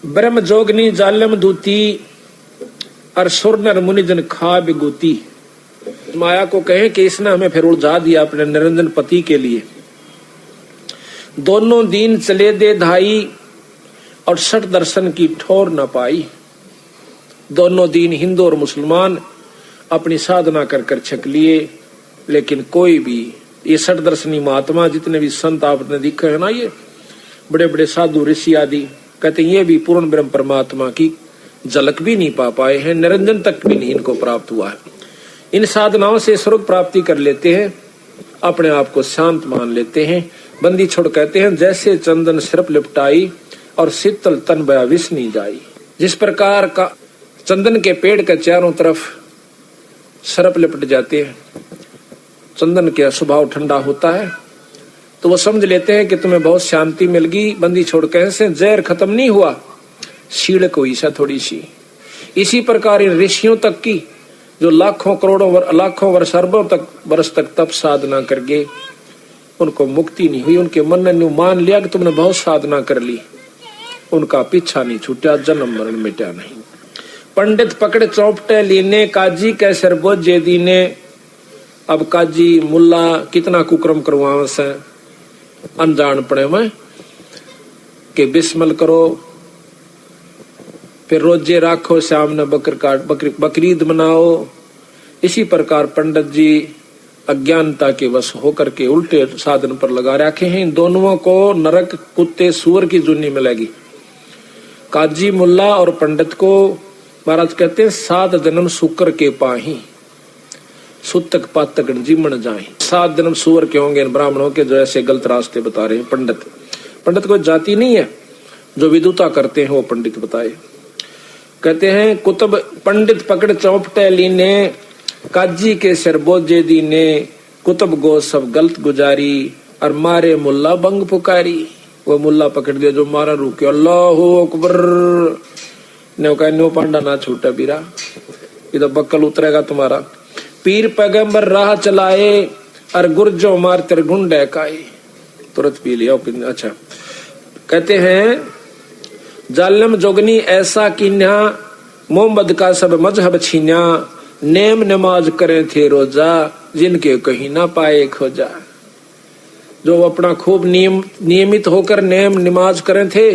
ब्रह्म जोगनी जालम दूती और सुरनर मुनिजन खा बिगुती। माया को कहे कि इसने हमें फिर उलझा दिया अपने निरंजन पति के लिए। दोनों दीन चले दे धाई और सठ दर्शन की ठोर न पाई। दोनों दीन हिंदू और मुसलमान अपनी साधना कर कर छक लिए, लेकिन कोई भी ये सठ दर्शनी महात्मा जितने भी संत आपने दिखे है ना, ये बड़े बड़े साधु ऋषि आदि, कहते ये भी पूर्ण ब्रह्म परमात्मा की झलक भी नहीं पा पाए हैं, निरंजन तक भी नहीं इनको प्राप्त हुआ है। इन साधनाओं से स्वर्ग प्राप्ति कर लेते हैं, अपने आप को शांत मान लेते हैं। बंदी छोड़ कहते हैं जैसे चंदन सिर्फ लिपटाई और शीतल तन बया विष नहीं जाई। जिस प्रकार का चंदन के पेड़ के चारों तरफ सरप लिपट जाते हैं, चंदन का स्वभाव ठंडा होता है, तो वो समझ लेते हैं कि तुम्हें बहुत शांति मिल गई। बंदी छोड़ कहे से जहर खत्म नहीं हुआ, शीड़क हुई सा थोड़ी सी। इसी प्रकार इन ऋषियों तक की जो लाखों करोड़ों लाखों वर्ष अरबों तक वर्ष तक तप साधना कर गए, उनको मुक्ति नहीं हुई। उनके मन ने मान लिया कि तुमने बहुत साधना कर ली, उनका पीछा नहीं छूटा, जन्म मरण मिटा नहीं। पंडित पकड़ चौपटे लीने काजी के सरबोज जे दीने। अब काजी मुल्ला कितना कुकर्म करवावे से अनजान पड़े में कि बिस्मिल करो, फिर रोजे राखो, सामने बकरीद मनाओ। इसी प्रकार पंडित जी अज्ञानता के वश होकर के उल्टे साधन पर लगा रखे हैं। इन दोनों को नरक कुत्ते सूअर की जुन्नी मिलेगी। काजी मुल्ला और पंडित को महाराज कहते हैं 7 जन्म शुक्र के पाही, सुतक पातक जीवन जाए। 7 जन्म सूअर के होंगे इन ब्राह्मणों के, जो ऐसे गलत रास्ते बता रहे हैं। पंडित कोई जाति नहीं है, जो विदुता करते हैं वो पंडित बताए। कहते हैं कुतुब पंडित पकड़ चौपटे लीने काजी के सरबोजे दीने। कुतुब गो सब गलत गुजारी और मारे मुल्ला बंग पुकारी। वो मुल्ला पकड़ दिया जो मारा रुके, अल्लाहु अकबर। न्यो पांडा ना छूटा बीरा, इधर बक्कल उतरेगा तुम्हारा। पीर पैगंबर राह चलाए और गुर्जो मार तेरे गुंडे काए। तुरंत पी लिया। अच्छा कहते हैं जालम जोगनी ऐसा कीन्या, मोहम्मद का सब मजहब छीन्या। नेम नमाज करे थे रोजा, जिनके कहीं ना पाए खोजा। जो अपना खूब नियमित होकर नेम नमाज करे थे,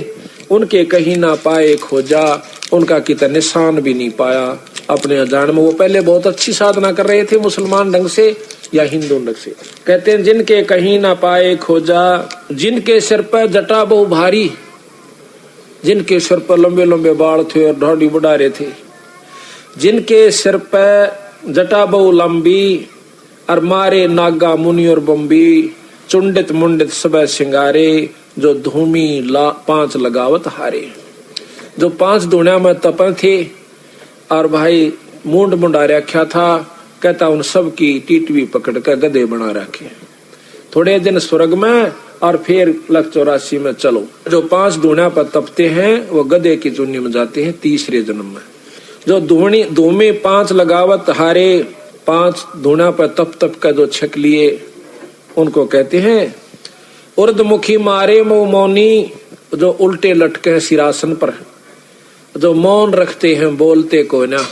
उनके कहीं ना पाए खोजा। उनका कितना निशान भी नहीं पाया अपने अजान में। वो पहले बहुत अच्छी साधना कर रहे थे, मुसलमान ढंग से या हिंदू ढंग से। कहते हैं जिनके कहीं ना पाए खोजा, जिनके सिर पर जटा बहु भारी। जिनके सिर पर लंबे लंबे बाल थे और ढाडी बुढ़ारे थे, जिनके सिर पर जटा बहु लंबी और मारे नागा मुनि और बम्बी। चुंडित मुंडित सब सिंगारे, जो धूमी 5 लगावत हारे। जो 5 दुनिया में तपन थे और भाई मुंड मुंडा रखा था, कहता उन सब की टीटवी पकड़ कर गधे बना रखे। थोड़े दिन स्वर्ग में और फिर 184 में चलो। जो 5 दुनिया पर तपते हैं वो गधे की जुन्नी में जाते हैं तीसरे जन्म में। जो धूमे 5 लगावत हारे, 5 दुनिया पर तप का जो छक लिए, उनको कहते हैं उर्दमुखी मारे मौनी। जो उल्टे लटके हैं सिरासन पर, जो मौन रखते हैं बोलते को ना।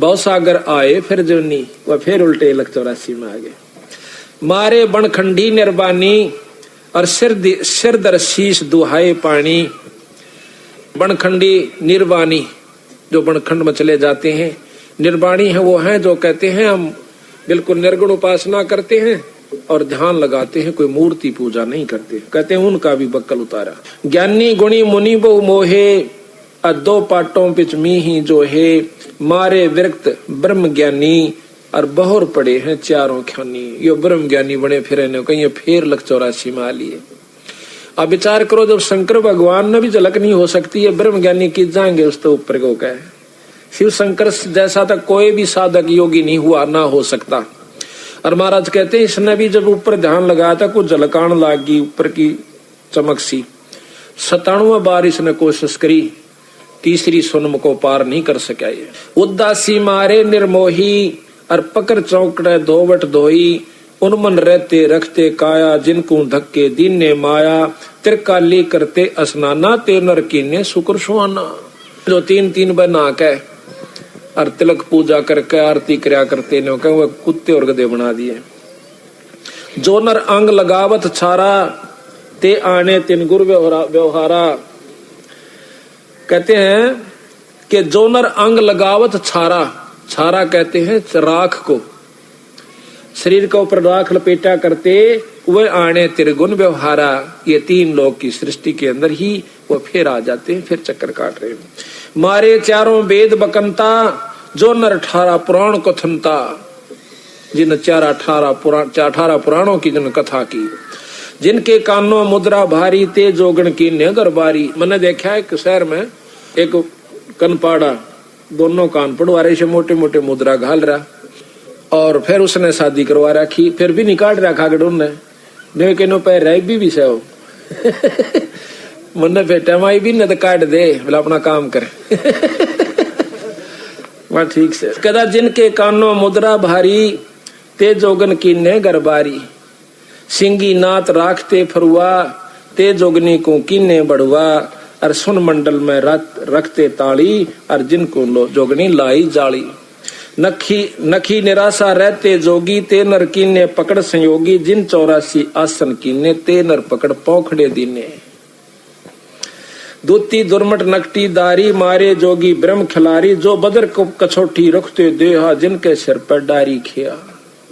भवसागर आए फिर जुन्नी, वह फिर उल्टे 184 में आ गए। मारे बनखंडी निर्बानी और सिर दर शीश दुहाए पानी। बनखंडी निर्वाणी, जो बनखंड में चले जाते हैं। निर्वाणी है वो है जो कहते हैं हम बिल्कुल निर्गुण उपासना करते हैं और ध्यान लगाते हैं, कोई मूर्ति पूजा नहीं करते। कहते हैं उनका भी बक्कल उतारा। ज्ञानी गुणी मुनि बहु मोहे, 2 पाटों पिच मी ही जो है। मारे विरक्त ब्रह्म ज्ञानी और बहुर पड़े हैं चारों ख्यानी। यो ब्रह्म ज्ञानी बने फिरे ने कहीं फिर 184 में आ लिए। अब विचार करो, जब शंकर भगवान ने भी झलक नहीं हो सकती है, ब्रह्म ज्ञानी की जाएंगे उसके ऊपर को कहे। शिव शंकर जैसा तक कोई भी साधक योगी नहीं हुआ, ना हो सकता। और महाराज कहते हैं इसने भी जब ऊपर ध्यान लगाया था, कुछ झलकान लागी ऊपर की चमक सी। 97 बार इसने कोशिश करी, तीसरी सुनम को पार नहीं कर सका। ये उदासी मारे निर्मोही और पकड़ चौकड़े धोवट धोई। उनमन रहते रखते काया, जिनको धक्के दिन ने माया। त्रिकाली करते स्नाना ते नर कीने शुक्र सुहाना। जो 3 बार नहा के और तिलक पूजा करके आरती करया करते ने वो कुत्ते और गधे बना दिए। जो नर अंग लगावत छारा ते आने तिन गुर व्यवहारा। कहते हैं कि जो नर अंग लगावत छारा, छारा कहते हैं राख को, शरीर के ऊपर राख लपेटा करते, वे आने त्रिगुण व्यवहारा। ये 3 लोग की सृष्टि के अंदर ही वो फिर आ जाते हैं, फिर चक्कर काट रहे हैं। मारे 4 वेद बकंता, जो नर 18 पुराण कथनता, जिन 18 पुराणों की जिन कथा की, जिनके कानों मुद्रा भारी ते जोगण की नेगर बारी। मैंने देखा एक शहर में एक कनपाड़ा, दोनों कान पड़वारे से मोटे मोटे मुद्रा घाल रहा, और फिर उसने शादी करवा रखी, फिर भी निकाल रखा गडून ने के नो पैर रह भी से हो मन बेटा माई भी न तो काट दे, बोला अपना काम कर वह ठीक से। कदा जिनके कानों मुद्रा भारी ते जोगन की ने गरबारी। सिंगी नात राखते फरुआ ते जोगनी को कीने बढ़ुआ। और सुन मंडल में रखते ताली, और जिनको लो जोगनी लाई जाली। नखी निराशा रहते जोगी ते नर कीने पकड़ संयोगी। जिन 84 आसन कीने ते नर पकड़ पौखड़े दीने। दूती दुर्मट नकटी दारी मारे जोगी ब्रह्म खिलारी। जो बदर को कछोटी रखते देहा, जिनके सिर पर डारी खिया।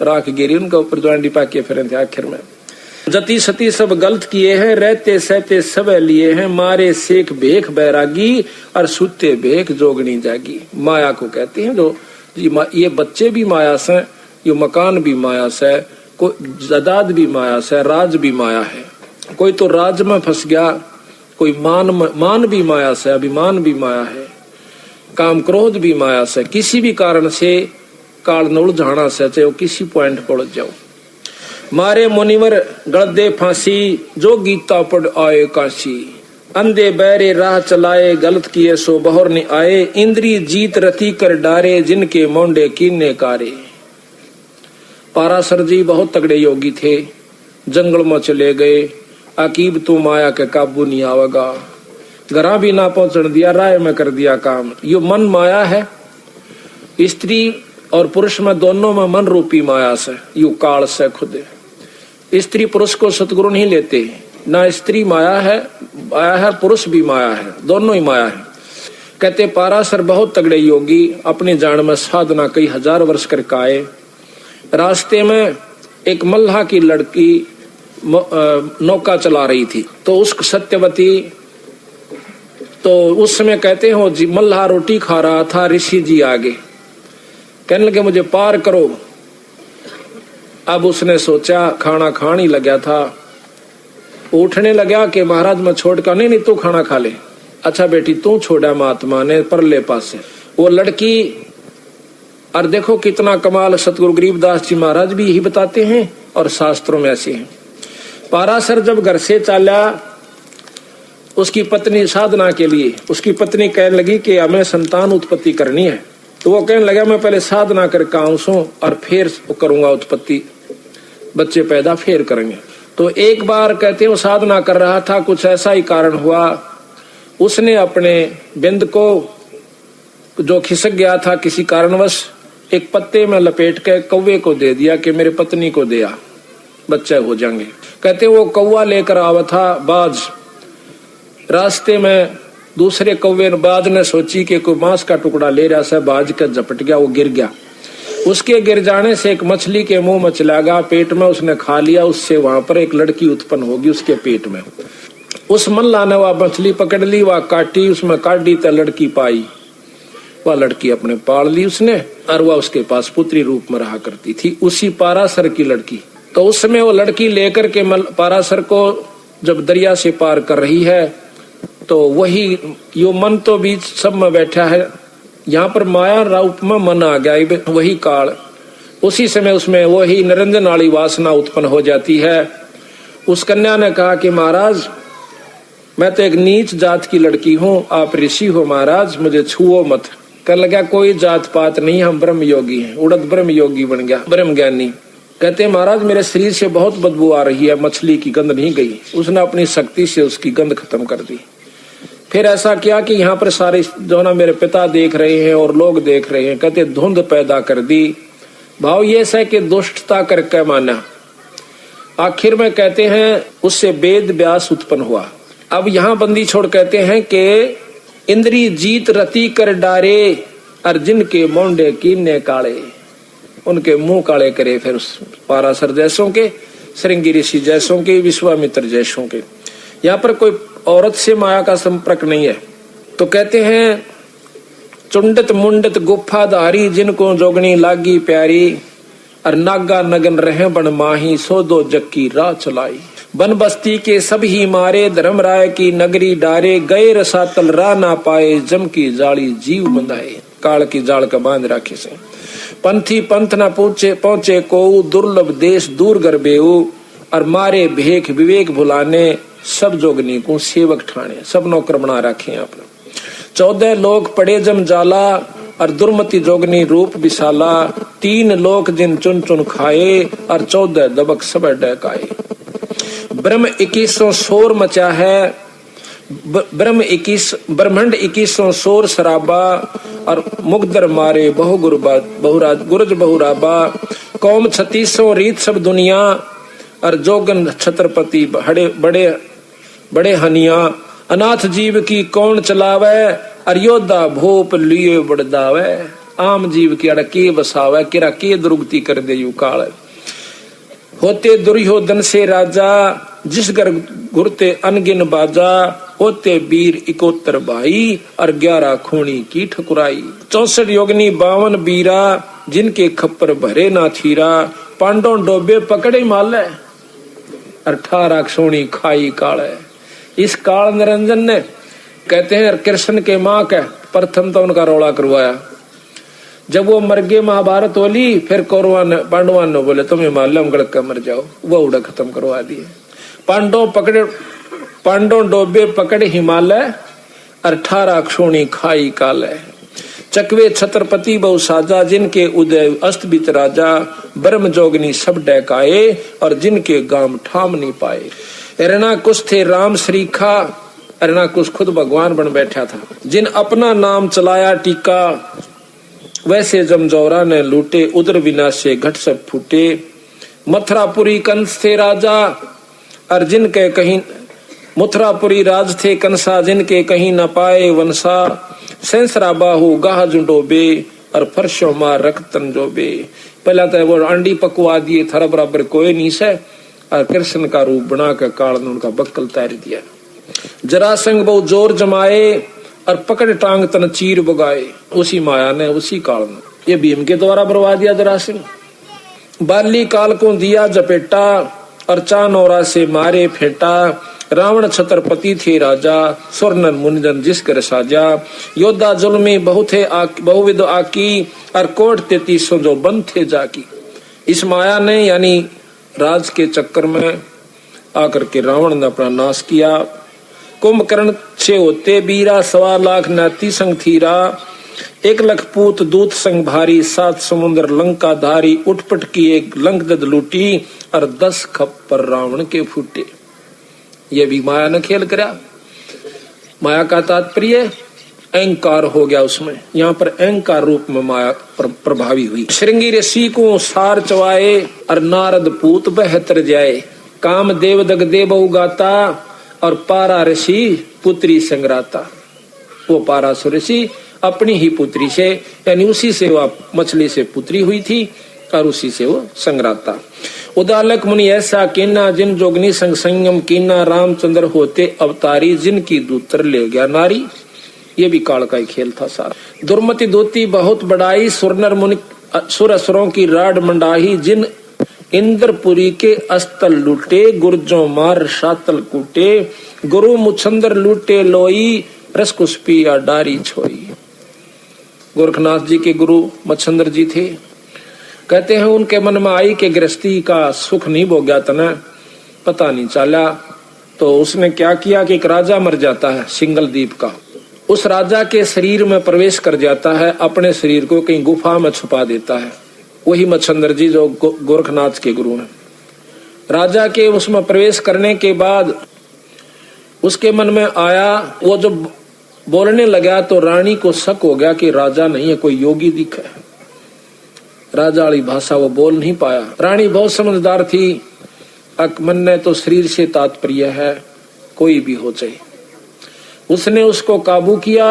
राख गिरी उनका ऊपर ज्वांडी पाके फिर थे। आखिर में जति सती सब गलत किए हैं, रहते सहते सब लिए हैं। मारे सेख भेख बैरागी, और सुते भेख जोगनी जागी। माया को कहते हैं जो ये बच्चे भी माया से, ये मकान भी माया से, कोई जायदाद भी माया से, राज भी माया है। कोई तो राज में फंस गया, कोई मान भी माया से, अभिमान भी माया है, काम क्रोध भी माया से। किसी भी कारण से काल न उलझाना से, चाहे वो किसी पॉइंट पर उलझ जाओ। मारे मुनिवर गलदे फांसी, जो गीता पढ़ आए काशी। अंधे बैरे राह चलाए, गलत किए सो बहर नहीं आए। इंद्री जीत रति कर डारे, जिनके मोंडे कीने कारे। पाराशर जी बहुत तगड़े योगी थे, जंगल में चले गए। अकीब तू माया के काबू नहीं आवेगा, घरा भी ना पहुंचने दिया, राय में कर दिया काम। यो मन माया है। स्त्री और पुरुष में दोनों में मन रूपी माया से, यू काल से खुद। स्त्री पुरुष को सतगुरु नहीं लेते, ना स्त्री माया है पुरुष भी माया है, दोनों ही माया है। कहते पाराशर बहुत तगड़े योगी, अपनी जान में साधना कई 1000 वर्ष करके आए। रास्ते में एक मल्लाह की लड़की नौका चला रही थी, तो उस सत्यवती, तो उस समय कहते हो जी मल्लाह रोटी खा रहा था, ऋषि जी आगे कहने लगे मुझे पार करो। अब उसने सोचा, खाना खाने लगा था, उठने लगा कि महाराज मैं छोड़ कर, नहीं तू खाना खा ले। अच्छा बेटी तू छोड़ा, महात्मा ने परले पास से वो लड़की। और देखो कितना कमाल, सतगुरु गरीबदास जी महाराज भी यही बताते हैं और शास्त्रों में ऐसे हैं। पाराशर जब घर से चला, उसकी पत्नी साधना के लिए, उसकी पत्नी कहने लगी कि हमें संतान उत्पत्ति करनी है। तो वो कहने लगा मैं पहले साधना करके आऊं और फिर करूंगा उत्पत्ति, बच्चे पैदा फिर करेंगे। तो एक बार कहते वो साधना कर रहा था, कुछ ऐसा ही कारण हुआ, उसने अपने बिंद को जो खिसक गया था किसी कारणवश, एक पत्ते में लपेट के कौवे को दे दिया कि मेरे पत्नी को दिया, बच्चे हो जाएंगे। कहते वो कौवा लेकर आवा था बाज। रास्ते में दूसरे कौवे बाज ने सोची कि कोई मांस का टुकड़ा ले रहा है, बाज का झपट गया, वो गिर गया। उसके गिर जाने से एक मछली के मुंह में चला गया, पेट में उसने खा लिया, उससे वहां पर एक लड़की उत्पन्न होगी उसके पेट में। उस मल्ला ने वह मछली पकड़ ली, वह काटी, उसमें काट दी तो लड़की पाई। वह लड़की अपने पाल ली उसने, और वह उसके पास पुत्री रूप में रहा करती थी, उसी पाराशर की लड़की। तो उस समय वो लड़की लेकर के पाराशर को जब दरिया से पार कर रही है, तो वही यो मन तो बीच सब में बैठा है, यहाँ पर माया रूप में मन आ गया, वही काल। उसी समय उसमें वही निरंजन वाली वासना उत्पन्न हो जाती है। उस कन्या ने कहा कि महाराज मैं तो एक नीच जात की लड़की हूँ, आप ऋषि हो महाराज, मुझे छुओ मत। कर लगा कोई जात पात नहीं, हम ब्रह्म योगी हैं। उड़द ब्रह्म योगी बन गया, ब्रह्म ज्ञानी। कहते हैं महाराज मेरे शरीर से बहुत बदबू आ रही है, मछली की गंध नहीं गई। उसने अपनी शक्ति से उसकी गंध खत्म कर दी। फिर ऐसा किया कि यहाँ पर सारे जो ना मेरे पिता देख रहे हैं और लोग देख रहे हैं, कहते धुंध पैदा कर दी। भाव ये है कि दुष्टता करके माना। आखिर में कहते हैं उससे वेद व्यास उत्पन्न हुआ। अब यहाँ बंदी छोड़ कहते हैं कि इंद्री जीत रति कर डारे, अर्जुन के मोंडे कीने काले, उनके मुंह काले करे फिर उस पाराशर जैसों के, श्रृंगी ऋषि जैसों के, विश्वामित्र जैसों के। यहाँ पर कोई औरत से माया का संपर्क नहीं है। तो कहते हैं चुंडत मुंडत गुफाधारी, जिनको जोगनी लागी प्यारी, और नागा नगन रहे बन माही, सो दो जक्की राह चलाई। बन बस्ती के सब ही मारे, धर्मराय की नगरी डारे, गए रसातल राह ना पाए, जम की जाली जीव बंधाए। काल की जाल का बांध राखे से पंथी पंथ ना पहुंचे को, दुर्लभ देश दूर गरबेऊ, और मारे भेख विवेक भुलाने, सब जोगनी को सेवक ठाणे। सब नौकर बना रखे आपने। 14 लोग पड़े जम जाला, और दुर्मति जोगनी रूप विशाला, 3 लोक जिन चुन चुन खाए, और 14 दबक सब डकाए। ब्रह्म 21 शोर मचा है, ब्रह्मंड 21 शोर शराबा, और मुगदर मारे गुरज बहुराबा। कौम 36 रीत सब दुनिया, और जोगन छत्रपति बड़े हनिया। अनाथ जीव की कौन चलावे, और योद्धा भोप लिए बड़दावे। आम जीव की अड़ के बसावे, किरा के दुर्गति कर दे यू काल। होते दुर्योधन से राजा, जिस घर घुरते अनगिन बाजा, होते वीर 71 भाई, और 11 खूनी की ठकुराई। 64 योगनी 52 बीरा, जिनके खप्पर भरे ना थीरा, पांडव डोबे पकड़े माले, 18 सोनी खाई काल। इस काल निरंजन ने कहते हैं कृष्ण के माँ का प्रथम तो उनका रौला करवाया। जब वो मर गए महाभारत होली, फिर कौरवा ने पांडवा ने बोले तुम्हें मालूम गड़क कर मर जाओ, वो उड़ा खत्म करवा दिए। पांडव डोबे पकड़े हिमालय, 18 क्षोणी खाई काल। चकवे छत्रपति बहु साजा, जिनके उदय अस्त बीत राजा, ब्रह्म जोगनी सब डैकाए, और जिनके गाम ठाम नहीं पाए। हिरणाकुश थे राम श्रीखा, हिरणाकुश खुद भगवान बन बैठा था। जिन अपना नाम चलाया टीका, वैसे जमजौरा ने लूटे, उदर विनाशे घट सब फूटे। मथुरापुरी कंस थे राजा, और जिनके कहीं मथुरापुरी राज थे कंसा, जिनके कहीं न पाए वंशा। सेंसरा बाहु गाह जुडोबे, और फर्शो मार रखतन जोबे। पहला तो वो अंडी पकवा दिए, थारा बराबर कोई नहीं से, और कृष्ण का रूप बना कर काल ने उनका बक्कल तैर दिया। जरासंग बहु जोर जमाए, और पकड़ टांग तन चीर बगाए। उसी माया ने, उसी काल ने ये भीम के द्वारा बरवा दिया जरासंग। बाली काल को दिया जपेटा, और चानौरा से मारे फेंटा। रावण छत्रपति थे राजा, स्वर्णन मुनिजन जिस कर साजा। योद्धा जुल्मी बहुविध आकी, और कोट 33 जो बंद थे जाकी। इस माया ने यानी राज के चक्कर में आकर के रावण ने अपना नाश किया। कुंभकर्ण से होते बीरा, 1.25 लाख नाती संग थीरा। 1 लाख पूत दूत संग भारी, 7 समुद्र लंका धारी। उठपट की एक लंक दद लूटी, और 10 खप्पर रावण के फूटे। ये भी माया ने खेल करा। माया का तात्पर्य अहंकार हो गया उसमें। यहाँ पर अहंकार रूप में माया प्रभावी हुई। श्रृंगी ऋषि को सार चवाए, और नारद पूत बहतर जाए। काम देव दग दे बहु गाता, और पारा ऋषि पुत्री संग्राता। वो पाराशुर ऋषि अपनी ही पुत्री से, यानी उसी से वह मछली से पुत्री हुई थी, और उसी से वो संग्राता। उदालक मुनि ऐसा कीना, जिन जोगनी संग संयम कीना। रामचंद्र होते अवतारी, जिनकी दूतर ले गया नारी। ये भी काल का ही खेल था सारा। दुर्मति दूती बहुत बड़ाई, सुरनर मुनि सुर असुरों की राड मंडाही। जिन इंद्रपुरी के अस्तल लूटे, गुर्जों मार शातल कूटे। गुरु मुछंदर लूटे लोई, रसकुस्पी या डारी छोई। गोरखनाथ जी के गुरु मच्छंदर जी थे। कहते हैं उनके मन में आई कि गृहस्थी का सुख नहीं भोग्या तना, पता नहीं चला। तो उसने क्या किया कि एक राजा मर जाता है सिंगल द्वीप का। उस राजा के शरीर में प्रवेश कर जाता है, अपने शरीर को कहीं गुफा में छुपा देता है। वही मच्छंदर जी जो गोरखनाथ के गुरु हैं। राजा के उसमें प्रवेश करने के बाद उसके मन में आया, वो जब बोलने लगा तो रानी को शक हो गया कि राजा नहीं है, कोई योगी दिखा है। राजा वाली भाषा वो बोल नहीं पाया। रानी बहुत समझदार थी, मन ने तो शरीर से तात्पर्य है, कोई भी हो जाए। उसने उसको काबू किया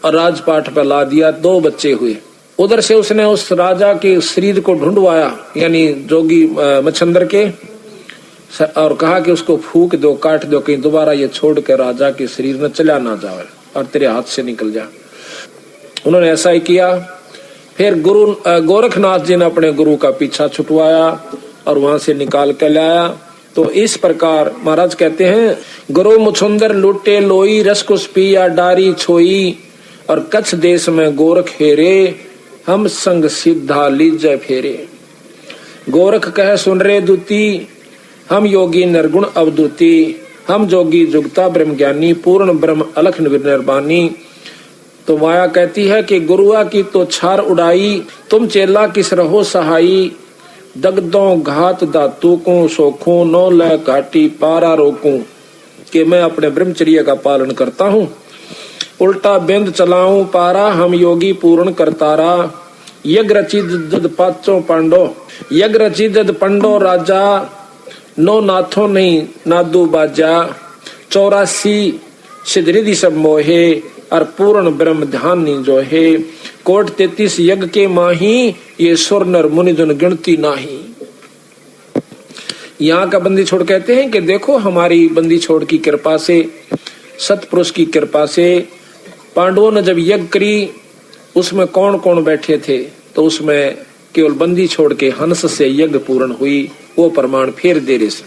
और राजपाट पर ला दिया। 2 बच्चे हुए। उधर से उसने उस राजा के शरीर को ढूंढवाया, यानी जोगी मच्छंदर के, और कहा कि उसको फूक दो, काट दो, कहीं दोबारा ये छोड़ के राजा के शरीर में चला ना जाए और तेरे हाथ से निकल जाए। उन्होंने ऐसा ही किया। फिर गुरु गोरखनाथ जी ने अपने गुरु का पीछा छुटवाया और वहां से निकाल के लाया। तो इस प्रकार महाराज कहते हैं, गुरु मुछुंदर लुटे लोई, रसकुस पिया डारी छोई, और कच्छ देश में गोरख हेरे, हम संग सिद्धा लीजय फेरे। गोरख कह सुन रे दूती, हम योगी निर्गुण अवधूति, हम जोगी जुगता ब्रह्म ज्ञानी, पूर्ण ब्रह्म अलख निर्वाणी। तो माया कहती है कि गुरुआ की तो छार उड़ाई, तुम चेला किस रहो सहाई, दगदों घात दातु को सोखूं, नौ ल घाटी पारा रोकूं। कि मैं अपने ब्रह्मचर्य का पालन करता हूँ, उल्टा बिंद चलाऊं पारा, हम योगी पूर्ण करतारा। यज्ञ रची जद पाचों पांडो, यज्ञ रची जद पंडो राजा, नो नाथों नहीं नादू बाजा, 84 सिद्धि सब मोहे, और पूर्ण ब्रह्म ध्यान नहीं जो है। कोट 33 यज्ञ के माही, ये सुर नर मुनि जन गिनती नाही। यहाँ का बंदी छोड़ कहते हैं कि देखो हमारी बंदी छोड़ की कृपा से, सतपुरुष की कृपा से, पांडवों ने जब यज्ञ करी उसमें कौन कौन बैठे थे, तो उसमें केवल बंदी छोड़ के हंस से यज्ञ पूर्ण हुई। वो प्रमाण फिर दे रहे से,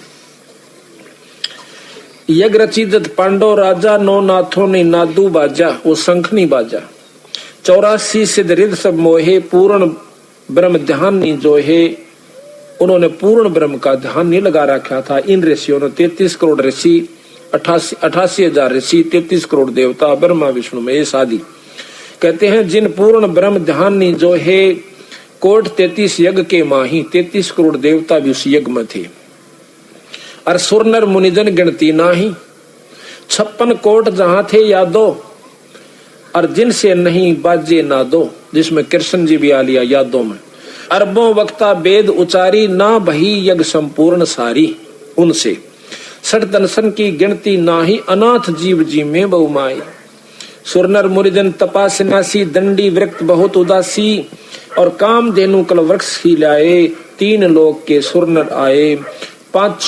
यज्ञ रचित पांडव राजा, नो नाथों ने नादू बाजा, वो शंख नहीं बाजा। 84 सिद्ध रिद्ध सब मोहे, पूर्ण ब्रह्म ध्यान नहीं जो है। उन्होंने पूर्ण ब्रह्म का ध्यान नहीं लगा रखा था। इन ऋषियों ने 33 करोड़ ऋषि, 88,000 ऋषि, 33 करोड़ देवता, ब्रह्मा विष्णु महेश आदि। कहते हैं जिन पूर्ण ब्रह्म ध्यान नहीं जो है, कोट 33 यज्ञ के माही, 33 करोड़ देवता भी उस यज्ञ में थे। और सुर नर मुनिजन गिनती नाही, 56 कोट जहां थे यादो, और जिनसे नहीं बाजे ना दो, जिसमें कृष्ण जी भी आ लिया यादों में। अरबों वक्ता वेद उचारी, ना भई यज्ञ संपूर्ण सारी, उनसे सठ दर्शन की गिनती नाही, अनाथ जीव जी में बहुमाई। सुरनर मुरिजन तपा सन्यासी, दंडी वृक्त बहुत उदासी, और काम धेनु कल वृक्ष ही लाए, 3 लोक के सुरनर आए। 5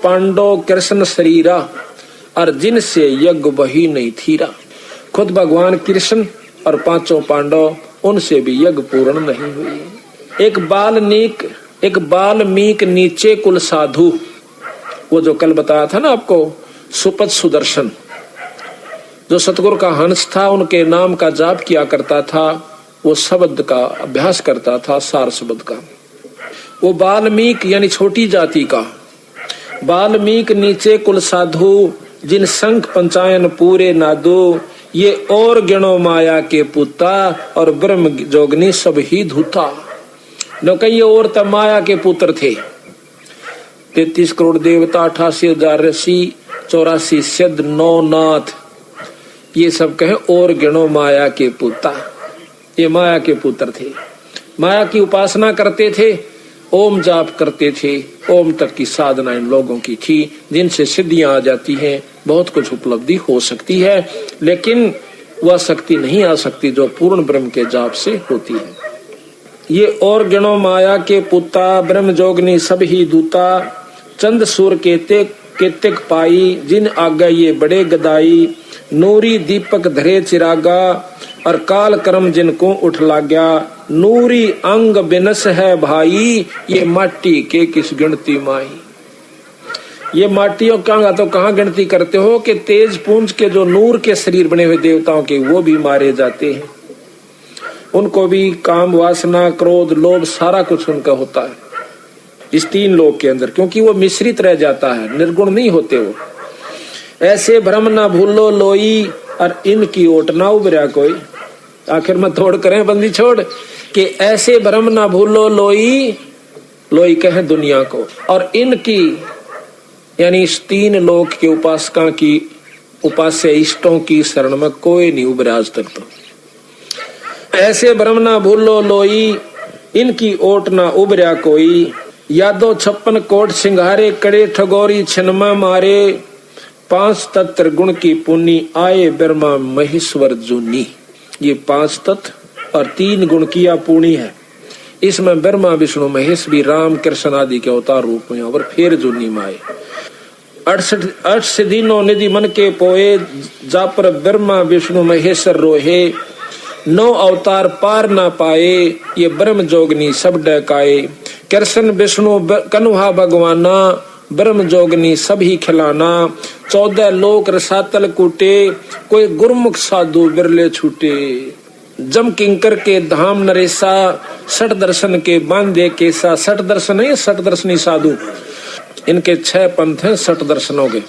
पांडव कृष्ण शरीरा, और जिनसे यज्ञ वही नहीं थीरा। खुद भगवान कृष्ण और 5 पांडव, उनसे भी यज्ञ पूर्ण नहीं हुई। एक बाल्मीक नीचे कुल साधु, वो जो कल बताया था ना आपको, सुपथ सुदर्शन, जो सतगुरु का हंस था, उनके नाम का जाप किया करता था, वो शब्द का अभ्यास करता था, सार शब्द का। वो बाल्मीक यानी छोटी जाति का। बाल्मीक नीचे कुल साधु, जिन संख पंचायन पूरे नादो, ये और गिनो माया के पुता, और ब्रह्म जोगनी सब ही धूता। न कई और तब माया के पुत्र थे। 33 करोड़ देवता, 88,000 ऋषि, 84 सिद्ध, 9 नाथ, ये सब कहे और गिनो माया के पुता। ये माया के पुत्र थे, माया की उपासना करते थे, ओम जाप करते थे। ओम तक की साधना इन लोगों की थी, जिनसे सिद्धियां आ जाती हैं, बहुत कुछ उपलब्धि हो सकती है, लेकिन वह शक्ति नहीं आ सकती जो पूर्ण ब्रह्म के जाप से होती है। ये और गिनो माया के पुता, ब्रह्म जोगनी सब ही दूता, चंद सूर केतिक पाई, जिन आगा ये बड़े गदाई, नूरी दीपक धरे चिरागा, और काल कर्म जिनको उठ लाग्या, नूरी अंग बिनस है भाई, ये माटी के किस गिनती माई। ये माटियों का तो कहाँ गिनती करते हो कि तेज पुंज के जो नूर के शरीर बने हुए देवताओं के, वो भी मारे जाते हैं। उनको भी काम वासना क्रोध लोभ सारा कुछ उनका होता है इस 3 लोक के अंदर, क्योंकि वो मिश्रित रह जाता है, निर्गुण नहीं होते वो। ऐसे भ्रम ना भूलो लोई, और इनकी ओट ना उबरा कोई। आखिर में तोड़ करें बंदी छोड़, कि ऐसे भ्रम ना भूलो लोई, लोई कहे दुनिया को। और इनकी यानी इस तीन लोक के उपासका की उपास्य इष्टों की शरण में कोई नहीं उभरा आज तक। तो ऐसे भ्रम ना भूलो लोई, इनकी ओट ना उभरा कोई। यादो 56 कोट सिंघारे, करे ठगोरी छिनमा मारे। 5 तत्व गुण की पुनी, आए ब्रह्मा महेश्वर जूनी। ये 5 तत्व और 3 गुण किया पुणी है। इसमें ब्रह्मा विष्णु महेश भी राम कृष्ण आदि के अवतार रूप में और फिर जूनी माए। 68 दिनों निधि मन के पोए, जा पर ब्रह्मा विष्णु महेश्वर रोहे। 9 अवतार पार ना पाए, ये ब्रह्म जोगनी सब डकाए। कृष्ण विष्णु कन्हा भगवाना, ब्रह्म जोगनी सभी खिलाना। 14 लोक रसातल कूटे, कोई गुरमुख साधु बिरले छूटे। जम किंकर के धाम नरेसा, 60 दर्शन के बांधे केसा। 60 दर्शन है, 60 दर्शनी साधु, इनके 6 पंथ हैं 60 दर्शनों के।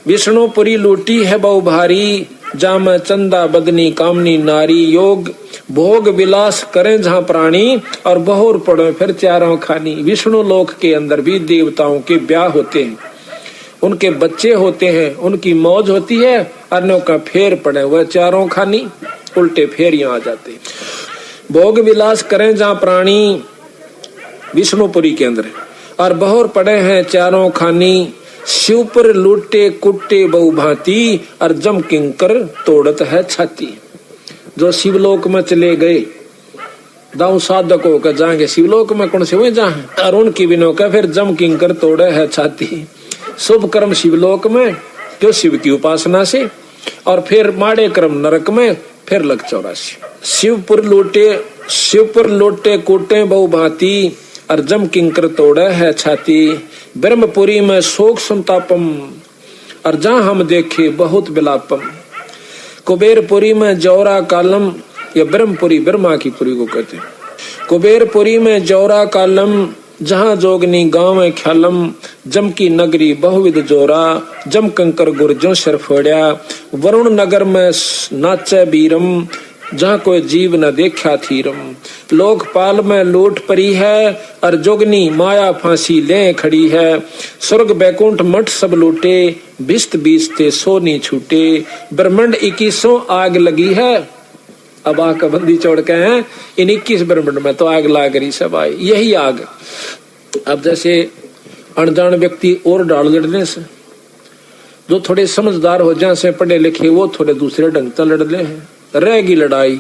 विष्णुपुरी लूटी है बहु भारी, जाम चंदा बदनी कामनी नारी। योग भोग विलास करें जहाँ प्राणी, और बहुर पड़े फिर चारों खानी। विष्णु लोक के अंदर भी देवताओं के ब्याह होते हैं, उनके बच्चे होते हैं, उनकी मौज होती है। अन्यों का फेर पड़े हुए चारों खानी, उल्टे फेर यहाँ आ जाते हैं। भोग विलास करें जहाँ प्राणी, विष्णुपुरी के अंदर, और बहुर पड़े हैं चारों खानी। शिव पर लूटे कुट्टे बहु भांति, और जम किंकर तोड़त है छाती। जो शिवलोक में चले गए, दाऊ साधक होकर जाएंगे शिवलोक में, कौन से हुए जाए, और उनकी बिनो का फिर जम किंकर तोड़े है छाती। शुभ कर्म शिवलोक में जो शिव की उपासना से, और फिर माड़े कर्म नरक में, फिर लग 84। शिव पर लोटे कोटे बहु भांति, और जम किंकर तोड़े है छाती। ब्रह्मपुरी में शोक संतापम, और जहाँ हम देखे बहुत विलापम। कुबेरपुरी में जौरा कालम, या ब्रह्मपुरी ब्रह्मा की पुरी को कहते हैं। कुबेरपुरी में जौरा कालम, जहाँ जोगनी गांव है ख्यालम। जम की नगरी बहुविध जोरा, जम कंकर गुर्जों सिर फोड़िया। वरुण नगर में नाचे बीरम, जहाँ कोई जीव न देखा थीरम। लोकपाल में लूट परी है, और जोगनी माया फांसी ले खड़ी है। स्वर्ग बैकुंठ मठ सब लूटे, बिस्त बीसते सोनी छूटे। ब्रह्मंड 21 आग लगी है, अब आग बंदी छोड़ के हैं। इन 21 ब्रह्मंड में तो आग लाग रही सब आई, यही आग। अब जैसे अनजान व्यक्ति और डाल लड़ने से, जो थोड़े समझदार हो जाए से पढ़े लिखे, वो थोड़े दूसरे ढंग से लड़ ले हैं, रहेगी लड़ाई।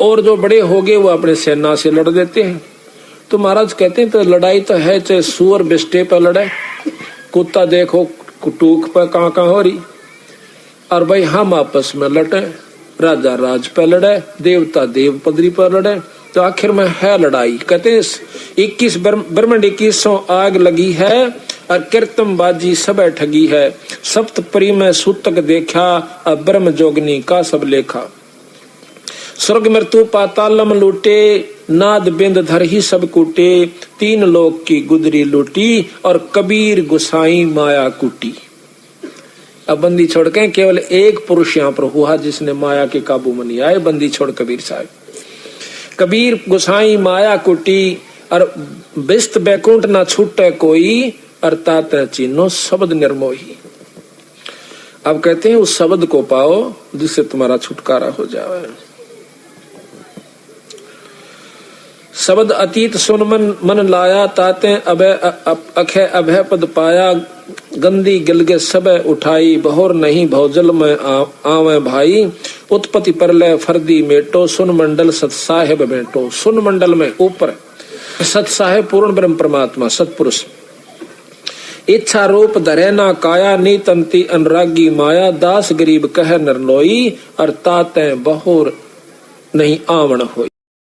और जो बड़े हो गए वो अपने सेना से लड़ देते हैं। तो महाराज कहते हैं तो लड़ाई तो है, चाहे सुअर बिस्टे पर लड़े, कुत्ता देखो कुटूक पर कहाँ हो रही, और भाई हम आपस में लड़े, राजा राज पर लड़े, देवता देव पदरी पर लड़े, तो आखिर में है लड़ाई। कहते हैं 21 ब्रह्मंड 21 आग लगी है, और कीर्तन बाजी सब ठगी है। सप्तपरी में सूतक देखा, अब ब्रह्म जोगनी का सब लेखा। स्वर्ग मृत्यु पातालम लूटे, नाद बिंद धर ही सब कूटे। 3 लोक की गुदरी लूटी, और कबीर गुसाई माया कूटी। अब बंदी छोड़ के केवल एक पुरुष यहाँ पर हुआ जिसने माया के काबू में नहीं आए, बंदी छोड़ कबीर साहब। कबीर गुसाई माया कुटी, और बिस्त बैकुंठ ना छूटे कोई, अर्थात चीनो शब्द निर्मोही। अब कहते हैं उस शब्द को पाओ जिससे तुम्हारा छुटकारा हो जाए। शब्द अतीत सुन मन लाया, ताते अभय अभय पद पाया। गंदी गिलगे सब उठाई, बहुर नहीं भौजल में आवे भाई। उत्पत्ति परलय फर्दी मेटो, सुन मंडल सत साहेब बेटो। सुन मंडल में ऊपर सत साहेब पूर्ण ब्रह्म परमात्मा सतपुरुष। इच्छा रूप धरे ना काया, नीतंती अनुरागी माया। दास गरीब कह नरलोई, और ताते बहुर नहीं आवण होई।